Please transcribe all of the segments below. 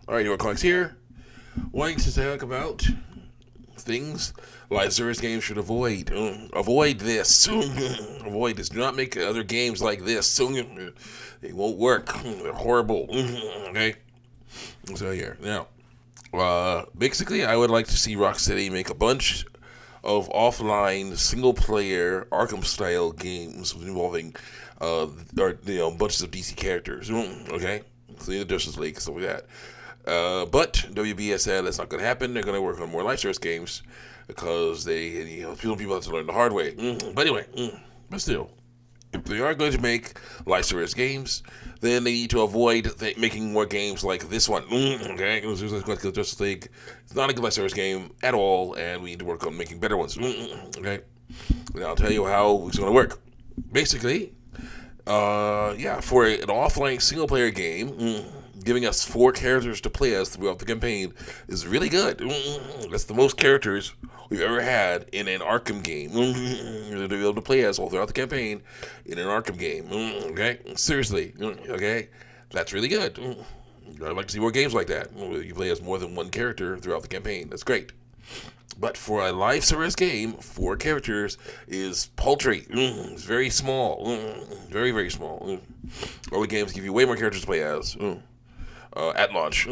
Alright, York Comics here. Wanting to talk about things live service games should avoid. Avoid this. Avoid this. Do not make other games like this. They won't work. They're horrible. Okay? So here. Now, basically, I would like to see Rocksteady make a bunch of offline single player Arkham style games involving bunches of DC characters. Okay? Including the Justice League, stuff like that. But WB said that's not going to happen. They're going to work on more live service games because people have to learn the hard way. But anyway, but still, if they are going to make live service games, then they need to avoid making more games like this one. Okay, Justice League, it's not a good live service game at all, and we need to work on making better ones. Okay, and I'll tell you how it's going to work. Basically, for an offline single player game, giving us 4 characters to play as throughout the campaign is really good. That's the most characters we've ever had in an Arkham game. To be able to play as all throughout the campaign in an Arkham game. Okay? Seriously. Okay? That's really good. I'd like to see more games like that. You play as more than one character throughout the campaign. That's great. But for a live service game, 4 characters is paltry. It's very small. Very, very small. Early games give you way more characters to play as. At launch,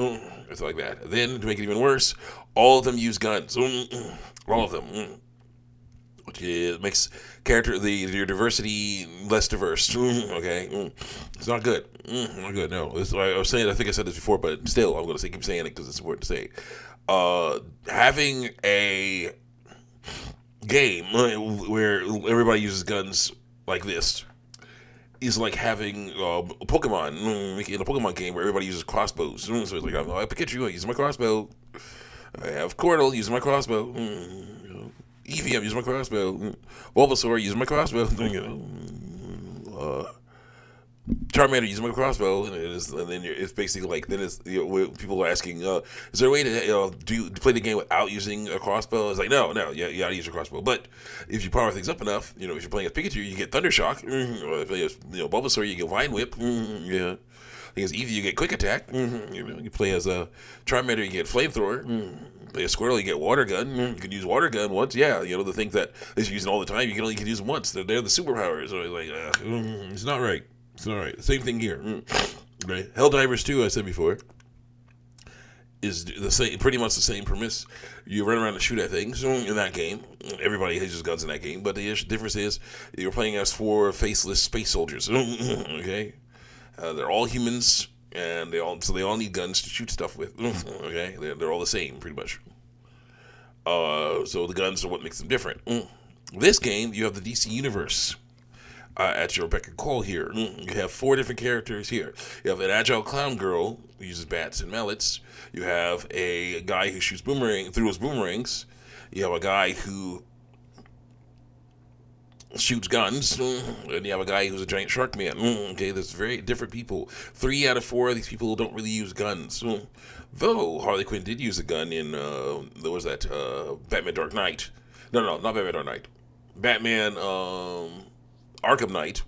it's like that. Then, to make it even worse, all of them use guns. All of them. Which makes your diversity less diverse. Okay? It's not good. Not good, no. I was saying, I think I said this before, but still, I'm going to keep saying it because it's important to say. Having a game where everybody uses guns like this is like having Pokemon, in a Pokemon game where everybody uses crossbows. So it's like, I have Pikachu, I use my crossbow. I have Squirtle, using my crossbow. Eevee, I'm using my crossbow. Bulbasaur, using my crossbow. Charmander using my crossbow, and then it's basically like people are asking, is there a way to play the game without using a crossbow? It's like no, you gotta use your crossbow. But if you power things up enough, if you're playing as Pikachu, you get Thunder Shock. Or if you play as Bulbasaur, you get Vine Whip. Yeah. As Eevee, you get Quick Attack. You play as a Charmander, you get Flamethrower. Play a Squirtle, you get Water Gun. You can use Water Gun once. Yeah, the things that they're using all the time, you can only use them once. They're the superpowers. So it's not right. It's all right. Same thing here. Right. Helldivers 2, I said before, is the same, pretty much the same premise. You run around and shoot at things in that game. Everybody uses guns in that game, but the difference is you're playing as 4 faceless space soldiers. Okay, they're all humans, and they all need guns to shoot stuff with. Okay, they're all the same, pretty much. So the guns are what makes them different. This game, you have the DC Universe. At your beck and call here. You have 4 different characters here. You have an agile clown girl who uses bats and mallets. You have a guy who shoots through his boomerangs. You have a guy who shoots guns, and you have a guy who's a giant shark man. Okay, there's very different people. 3 out of 4 of these people don't really use guns. Though Harley Quinn did use a gun in Batman Dark Knight. No, not Batman Dark Knight. Batman Arkham Knight,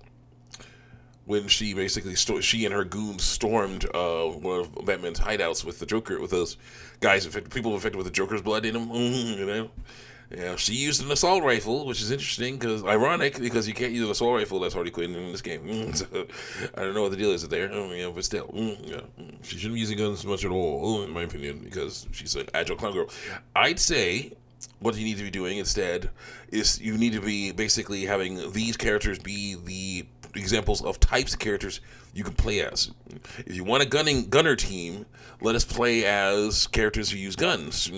when she basically she and her goons stormed one of Batman's hideouts with the Joker, with those guys people infected with the Joker's blood in them. Yeah, she used an assault rifle, which is interesting ironic because you can't use an assault rifle that's Harley Quinn in this game. So, I don't know what the deal is there, but still, she shouldn't be using guns much at all, in my opinion, because she's an agile clown girl. I'd say what you need to be doing instead is you need to be basically having these characters be the examples of types of characters you can play as. If you want a gunner team, let us play as characters who use guns.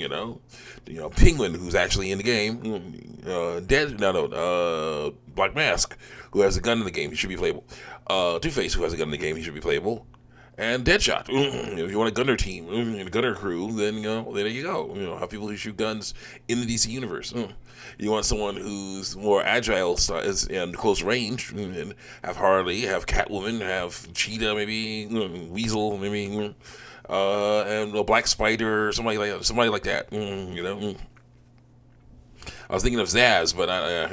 Penguin, who's actually in the game. Black Mask, who has a gun in the game, he should be playable. Two-Face, who has a gun in the game, he should be playable. And Deadshot. If you want a gunner team, a gunner crew, then there you go. Have people who shoot guns in the DC universe. You want someone who's more agile and close range, and have Harley, have Catwoman, have Cheetah, maybe Weasel, maybe, and Black Spider, somebody like that. I was thinking of Zaz, but I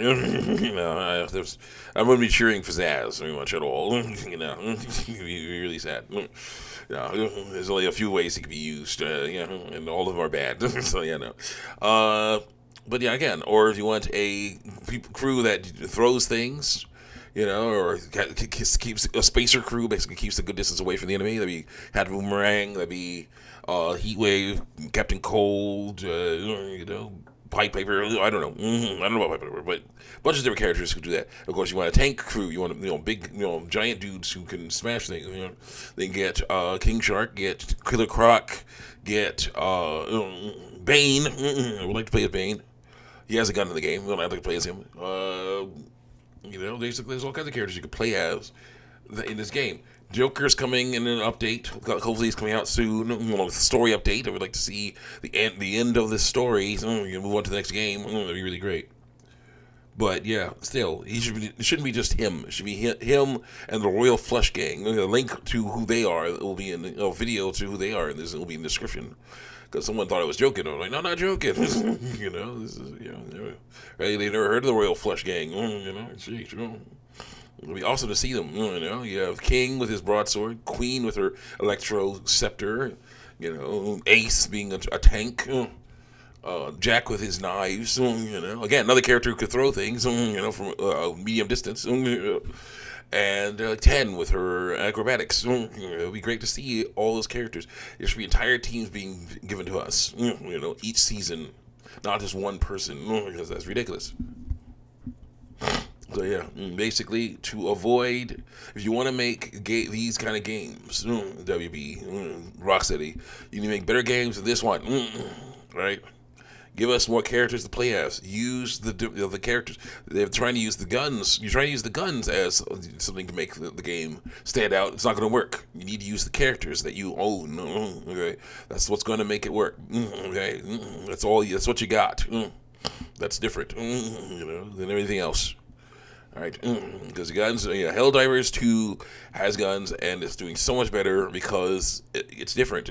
wouldn't be cheering for Zaz very much at all. It'd be really sad. There's only a few ways he could be used, and all of them are bad. So no. But yeah, again, or if you want a crew that throws things, or keeps a spacer crew, basically keeps a good distance away from the enemy. That'd be Hat Boomerang. That'd be Heatwave, Captain Cold. Pipe Paper. I don't know. I don't know about Pipe Paper, but a bunch of different characters who do that. Of course, you want a tank crew. You want big, giant dudes who can smash things. Then get King Shark, get Killer Croc, get Bane. I would like to play as Bane. He has a gun in the game. I'd like to play as him. There's all kinds of characters you can play as in this game. Joker's coming in an update. Hopefully, he's coming out soon. Story update. I would like to see the end of this story. Move on to the next game. That'd be really great. But yeah, still, it shouldn't be just him. It should be him and the Royal Flush Gang. A link to who they are. It will be in a video to who they are, and this will be in the description. Because someone thought I was joking. I'm like, no, not joking. This is right? They never heard of the Royal Flush Gang. It'll be awesome to see them. You have King with his broadsword, Queen with her electro scepter, Ace being a tank, Jack with his knives. Again, another character who could throw things. From medium distance. And 10 with her acrobatics. It would be great to see all those characters. There should be entire teams being given to us. Each season, not just one person, because that's ridiculous. So yeah, basically to avoid, if you want to make these kind of games, WB, Rocksteady, you need to make better games than this one, right? Give us more characters to play as. Use the characters. They're trying to use the guns. You're trying to use the guns as something to make the game stand out. It's not going to work. You need to use the characters that you own. Okay, that's what's going to make it work. Okay, that's all. That's what you got. That's different, than everything else. All right, because the guns, Helldivers 2 has guns and it's doing so much better because it's different.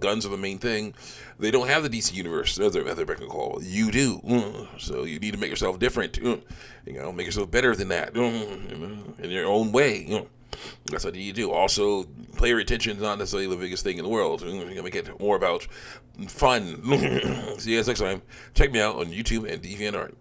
Guns are the main thing. They don't have the DC universe, as they're back and call. You do, so you need to make yourself different. Make yourself better than that. In your own way. That's what you do. Also, player retention is not necessarily the biggest thing in the world. You gotta make it more about fun. See you guys next time. Check me out on YouTube and DeviantArt.